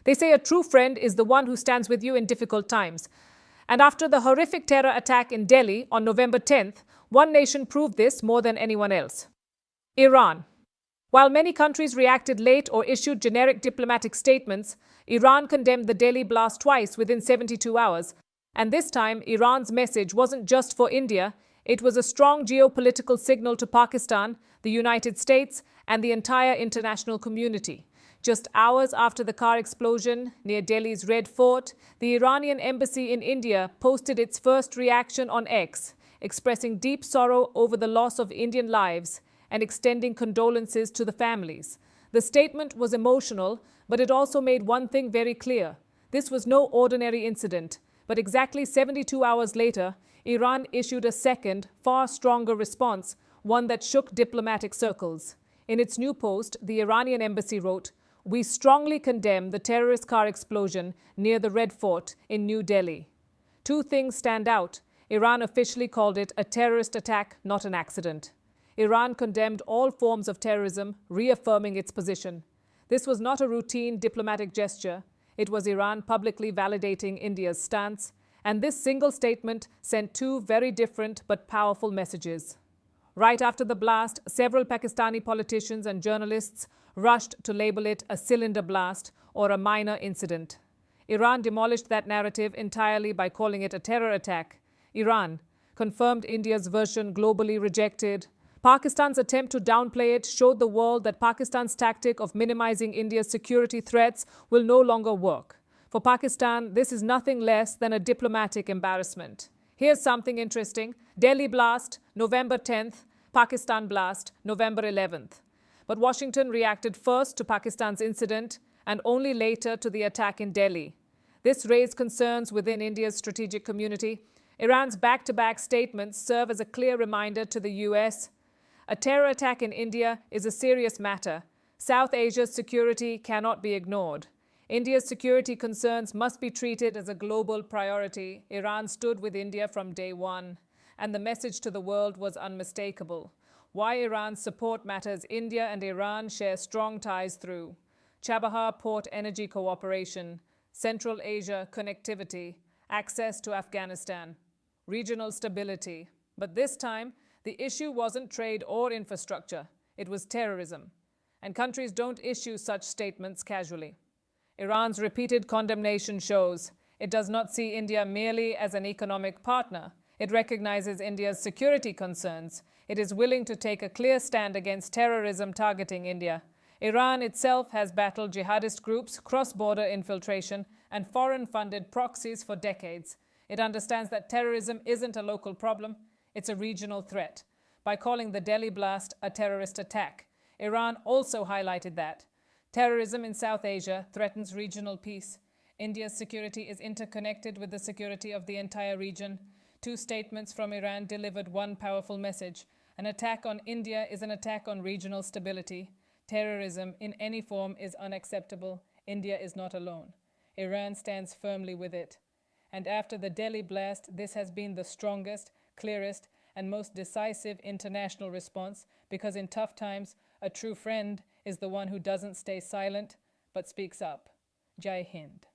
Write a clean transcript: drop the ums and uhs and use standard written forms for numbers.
They say a true friend is the one who stands with you in difficult times. And after the horrific terror attack in Delhi on November 10th, one nation proved this more than anyone else: Iran. While many countries reacted late or issued generic diplomatic statements, Iran condemned the Delhi blast twice within 72 hours. And this time, Iran's message wasn't just for India, it was a strong geopolitical signal to Pakistan, the United States, and the entire international community. Just hours after the car explosion near Delhi's Red Fort, the Iranian embassy in India posted its first reaction on X, expressing deep sorrow over the loss of Indian lives and extending condolences to the families. The statement was emotional, but it also made one thing very clear. This was no ordinary incident, but exactly 72 hours later, Iran issued a second, far stronger response, one that shook diplomatic circles. In its new post, the Iranian embassy wrote, "We strongly condemn the terrorist car explosion near the Red Fort in New Delhi." Two things stand out. Iran officially called it a terrorist attack, not an accident. Iran condemned all forms of terrorism, reaffirming its position. This was not a routine diplomatic gesture. It was Iran publicly validating India's stance, and this single statement sent two very different but powerful messages. Right after the blast, several Pakistani politicians and journalists rushed to label it a cylinder blast or a minor incident. Iran demolished that narrative entirely by calling it a terror attack. Iran confirmed India's version globally rejected. Pakistan's attempt to downplay it showed the world that Pakistan's tactic of minimizing India's security threats will no longer work. For Pakistan, this is nothing less than a diplomatic embarrassment. Here's something interesting. Delhi blast, November 10th. Pakistan blast, November 11th. But Washington reacted first to Pakistan's incident and only later to the attack in Delhi. This raised concerns within India's strategic community. Iran's back-to-back statements serve as a clear reminder to the US. A terror attack in India is a serious matter. South Asia's security cannot be ignored. India's security concerns must be treated as a global priority. Iran stood with India from day one, and the message to the world was unmistakable. Why Iran's support matters: India and Iran share strong ties through Chabahar Port Energy Cooperation, Central Asia connectivity, access to Afghanistan, regional stability. But this time, the issue wasn't trade or infrastructure. It was terrorism. And countries don't issue such statements casually. Iran's repeated condemnation shows it does not see India merely as an economic partner. It recognizes India's security concerns. It is willing to take a clear stand against terrorism targeting India. Iran itself has battled jihadist groups, cross-border infiltration, and foreign-funded proxies for decades. It understands that terrorism isn't a local problem. It's a regional threat. By calling the Delhi blast a terrorist attack, Iran also highlighted that terrorism in South Asia threatens regional peace. India's security is interconnected with the security of the entire region. Two statements from Iran delivered one powerful message. An attack on India is an attack on regional stability. Terrorism in any form is unacceptable. India is not alone. Iran stands firmly with it. And after the Delhi blast, this has been the strongest, clearest, and most decisive international response, because in tough times, a true friend is the one who doesn't stay silent, but speaks up. Jai Hind.